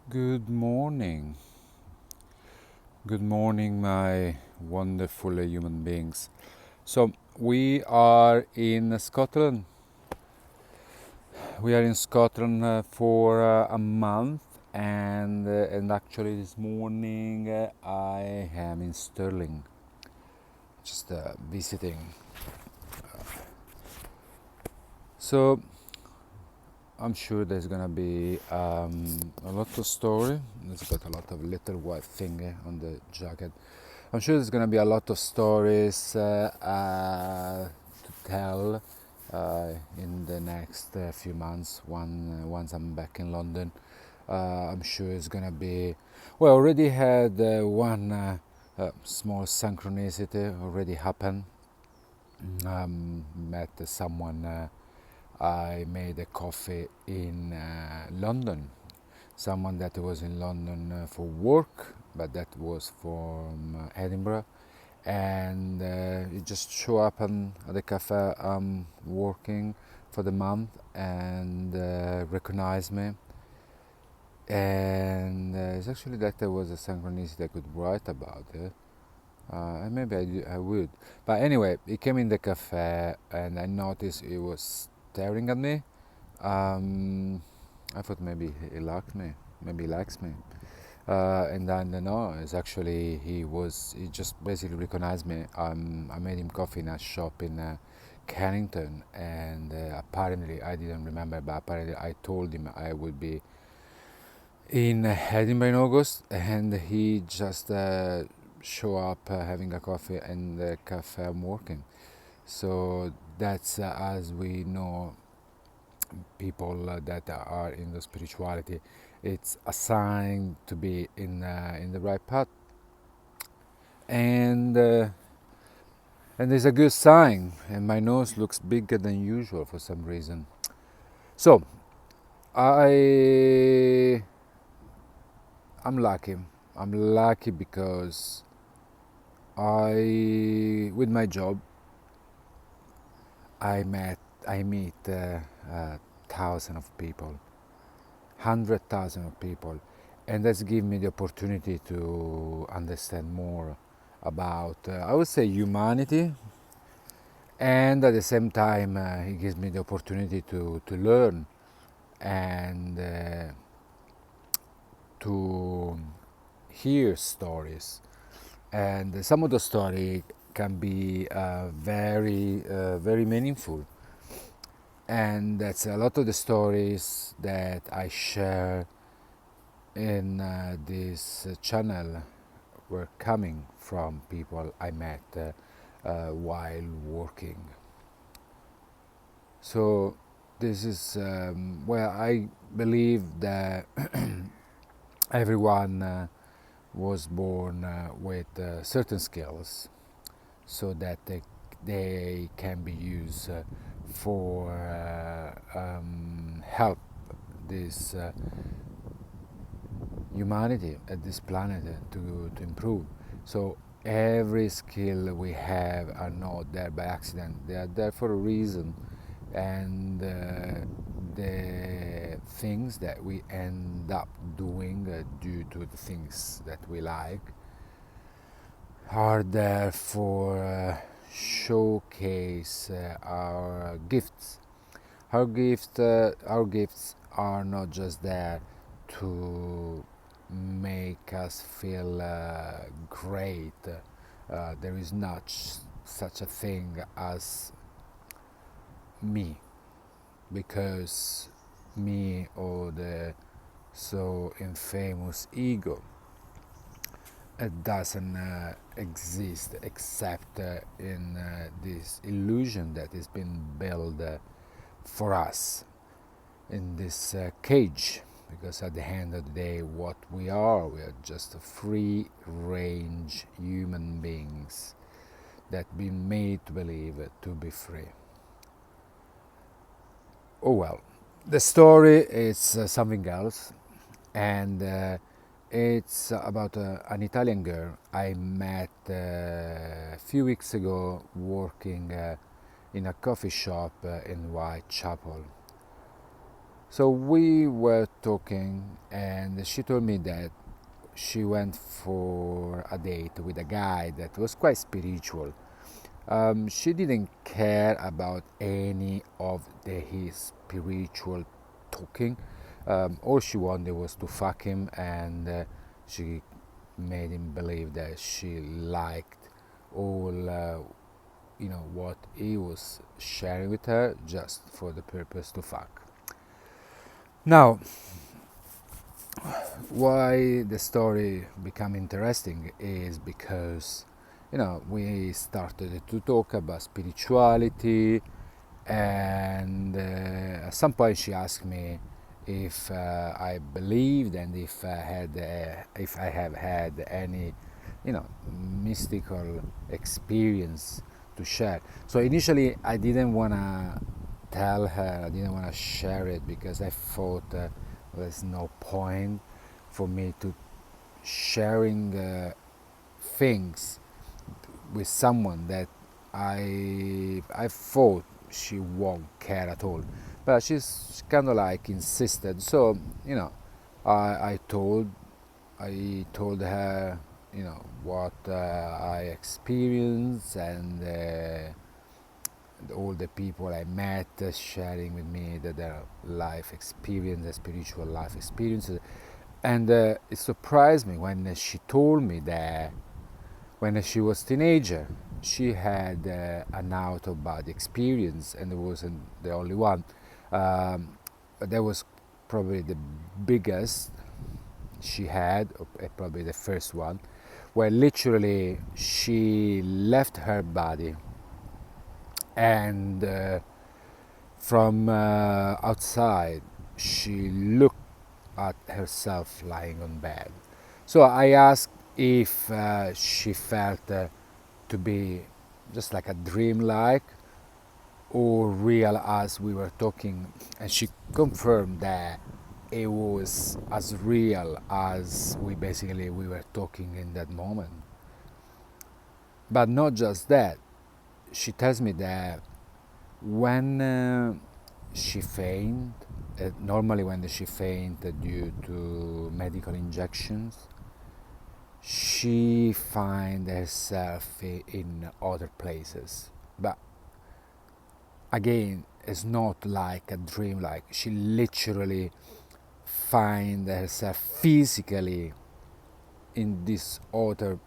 Good morning. Good morning, my wonderful human beings. So, we are in Scotland. We are in Scotland for a month, and actually, this morning I am in Stirling, just visiting. So, I'm sure there's gonna be a lot of story. It's got a lot of little white thing on the jacket. I'm sure there's gonna be a lot of stories to tell in the next few months. Once I'm back in London, I'm sure it's gonna be. Well, already had one small synchronicity already happen. Met someone. I made a coffee in London. Someone that was in London for work, but that was from Edinburgh, and he just show up at the cafe I'm working for the month and recognize me. And it's actually that there was a synchronicity I could write about it. And maybe I would. But anyway, he came in the cafe and I noticed he was staring at me. I thought maybe he liked me, maybe he likes me. And then no, it's actually he just basically recognized me. I made him coffee in a shop in Kennington, and apparently I didn't remember, but apparently I told him I would be in Edinburgh in August, and he just show up having a coffee in the cafe I'm working. So that's as we know, people that are in the spirituality, it's a sign to be in the right path, and and it's a good sign. And my nose looks bigger than usual for some reason. So I I'm lucky. I'm lucky because with my job, I meet thousands of people, 100,000 of people, and that's given me the opportunity to understand more about, I would say, humanity, and at the same time, it gives me the opportunity to learn and to hear stories. And some of the story can be very meaningful, and that's a lot of the stories that I share in this channel were coming from people I met while working. So this is well, I believe that everyone was born with certain skills, so that they can be used for help this humanity at this planet to improve. So every skill we have are not there by accident. They are there for a reason, and the things that we end up doing due to the things that we like are there for showcase our gifts. Our gifts are not just there to make us feel great. There is not such a thing as me, because me, or the so infamous ego, it doesn't exist except in this illusion that has been built for us in this cage. Because at the end of the day, what we are just free range human beings that been made to believe to be free. Oh well, the story is something else, and it's about an Italian girl I met a few weeks ago working in a coffee shop in Whitechapel. So we were talking, and she told me that she went for a date with a guy that was quite spiritual. She didn't care about any of his spiritual talking. All she wanted was to fuck him, and she made him believe that she liked all what he was sharing with her just for the purpose to fuck. Now, why the story became interesting is because we started to talk about spirituality, and at some point she asked me if I believed and if I have had any mystical experience to share. So initially I didn't want to tell her, I didn't want to share it because I thought there's no point for me to sharing things with someone that I thought she won't care at all. But she's kind of like insisted. So I told her what I experienced, and all the people I met sharing with me that their life experience, their spiritual life experiences. And it surprised me when she told me that when she was a teenager, she had an out-of-body experience, and it wasn't the only one. But that was probably the biggest she had, probably the first one, where literally she left her body, and from outside she looked at herself lying on bed. So I asked if she felt to be just like a dream like or real as we were talking, and she confirmed that it was as real as we were talking in that moment. But not just that, she tells me that when she fainted, normally when she fainted due to medical injections, she finds herself in other places. But again, it's not like a dream, like she literally finds herself physically in this other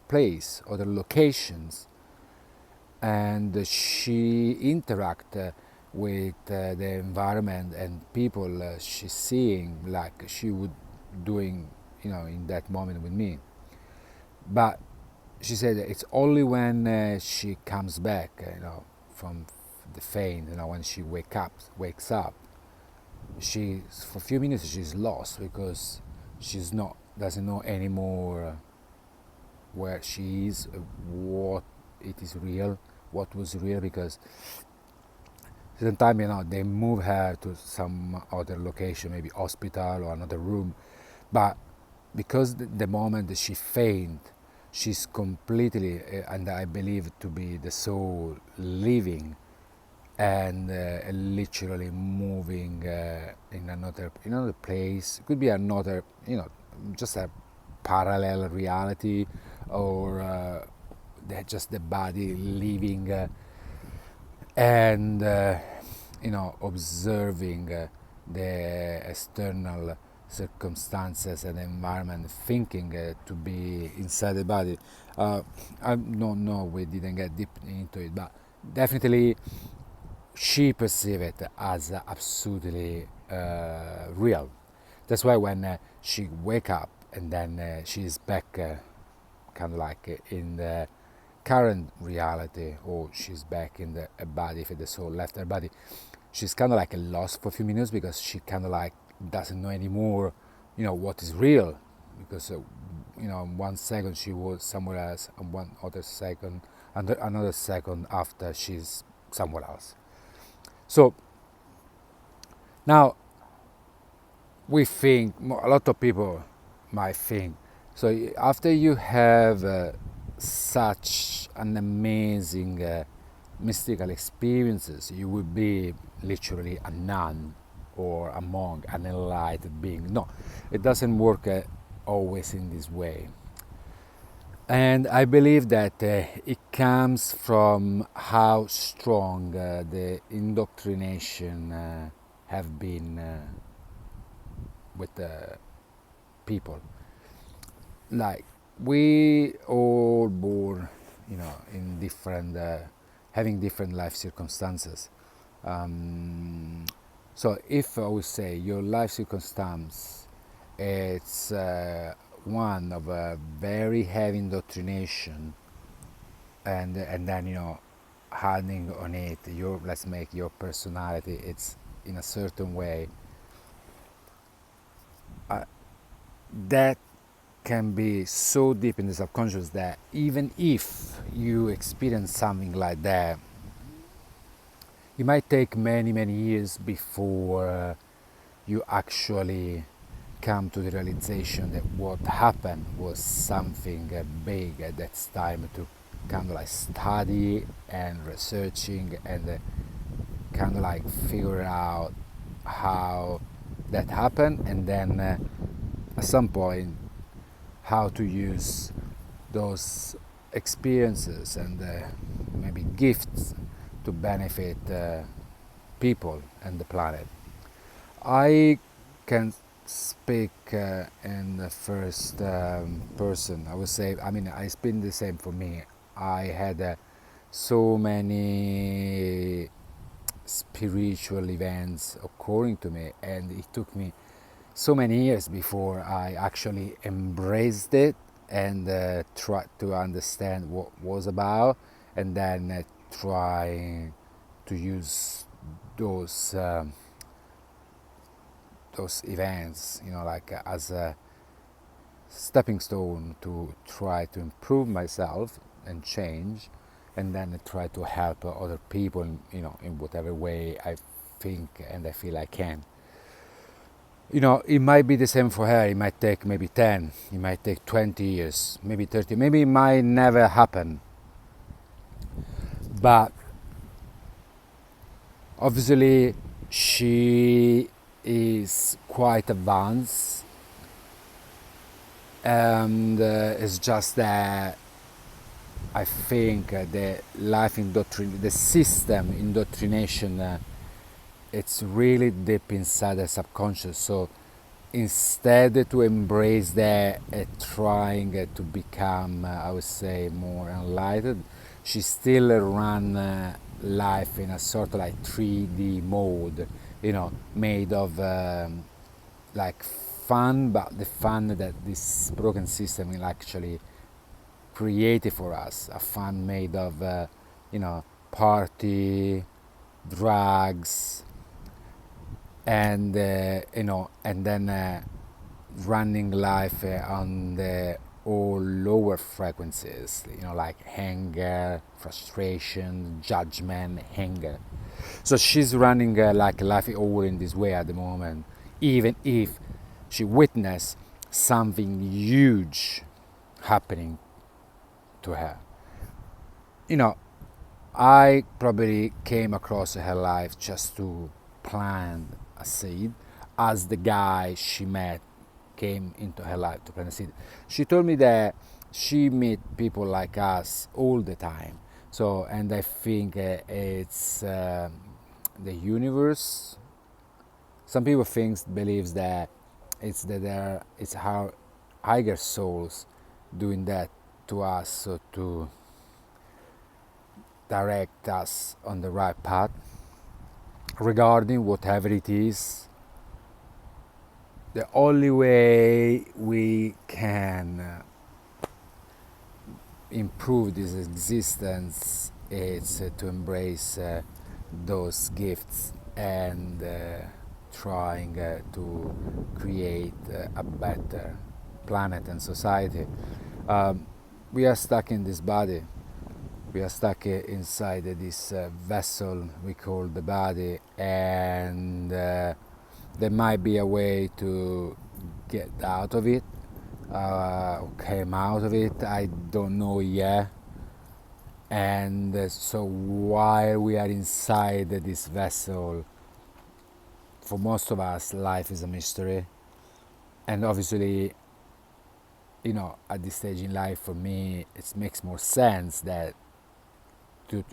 place, other locations, and she interact with the environment and people she's seeing like she would doing in that moment with me. But she said that it's only when she comes back from the faint, when she wakes up, she for a few minutes she's lost because she's not doesn't know anymore where she is, what it is real, what was real, because sometimes they move her to some other location, maybe hospital or another room, but because the moment that she faint, she's completely, and I believe to be the soul living and literally moving in another place. It could be another, just a parallel reality, or just the body living and observing the external circumstances and environment, thinking to be inside the body. I don't know, we didn't get deep into it, but definitely she perceived it as absolutely real. That's why when she wake up and then she's back kind of like in the current reality, or she's back in the body, if the soul left her body, she's kind of like lost for a few minutes because she kind of like doesn't know anymore what is real, because in 1 second she was somewhere else, and another second after she's somewhere else. So now we think, a lot of people might think, so after you have such an amazing mystical experiences, you would be literally a nun or among an enlightened being. No, it doesn't work always in this way. And I believe that it comes from how strong the indoctrination have been with the people. Like, we all born, in different, having different life circumstances. So if I would say your life circumstance, it's one of a very heavy indoctrination, and then adding on it your, let's make your personality, it's in a certain way, that can be so deep in the subconscious that even if you experience something like that, it might take many many years before you actually come to the realization that what happened was something big. At that time to kind of like study and researching and kind of like figure out how that happened, and then at some point how to use those experiences and maybe gifts to benefit people and the planet. I can speak in the first person. I would say, I mean, it's been the same for me. I had so many spiritual events occurring to me, and it took me so many years before I actually embraced it and tried to understand what was about, and then try to use those events, like as a stepping stone to try to improve myself and change, and then try to help other people, in whatever way I think and I feel I can. It might be the same for her. It might take maybe 10, it might take 20 years, maybe 30, maybe it might never happen. But obviously she is quite advanced, and it's just that I think the the system indoctrination, it's really deep inside the subconscious. So instead to embrace that, trying to become, I would say, more enlightened, she still run life in a sort of like 3D mode, made of like fun, but the fun that this broken system will actually create for us, a fun made of, party, drugs, and and then running life on the all lower frequencies, like anger, frustration, judgment, anger. So she's running like life all in this way at the moment, even if she witnessed something huge happening to her. I probably came across her life just to plant a seed, as the guy she met came into her life to plant a seed. She told me that she meet people like us all the time. So, and I think it's the universe. Some people believes that it's how higher souls doing that to us, so to direct us on the right path regarding whatever it is. The only way we can improve this existence is to embrace those gifts and trying to create a better planet and society. We are stuck in this body. We are stuck inside this vessel we call the body, and there might be a way to get out of it, came out of it, I don't know yet. And so while we are inside this vessel, for most of us, life is a mystery, and obviously, at this stage in life, for me, it makes more sense that to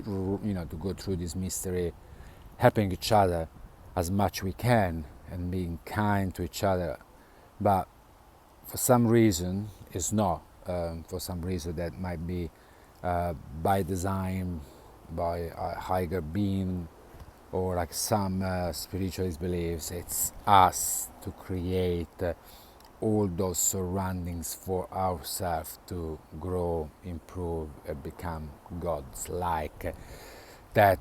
go through this mystery, helping each other as much we can and being kind to each other. But for some reason, it's not. For some reason that might be by design, by a higher being, or like some spiritualist beliefs, it's us to create all those surroundings for ourselves to grow, improve, and become gods like that.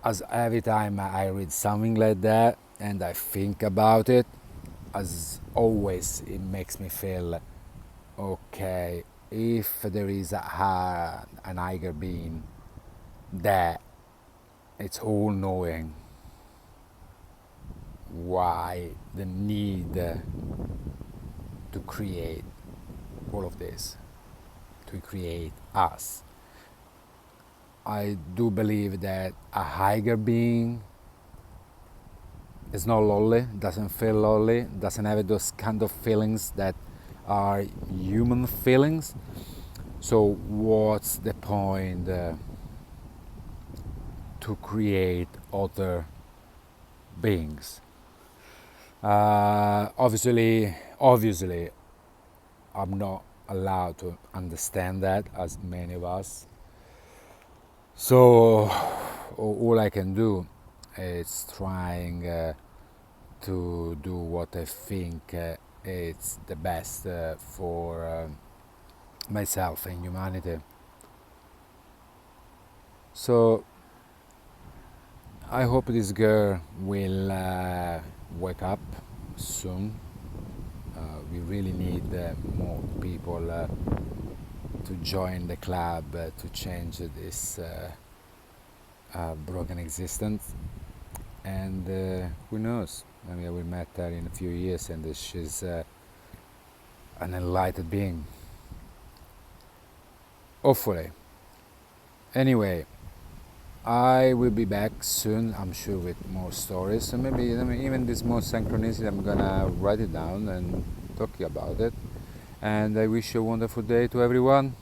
As every time I read something like that and I think about it, as always, it makes me feel okay. If there is an higher being that it's all knowing, why the need to create all of this, to create us? I do believe that a higher being is not lonely, doesn't feel lonely, doesn't have those kind of feelings that are human feelings. So what's the point to create other beings? Obviously, I'm not allowed to understand that, as many of us. So all I can do is trying to do what I think is the best for myself and humanity. So I hope this girl will wake up soon. We really need more people to join the club to change this broken existence. And who knows? Maybe I will meet her in a few years and she's an enlightened being. Hopefully. Anyway, I will be back soon, I'm sure, with more stories. So maybe even this more synchronicity, I'm gonna write it down and talk about it. And I wish you a wonderful day to everyone.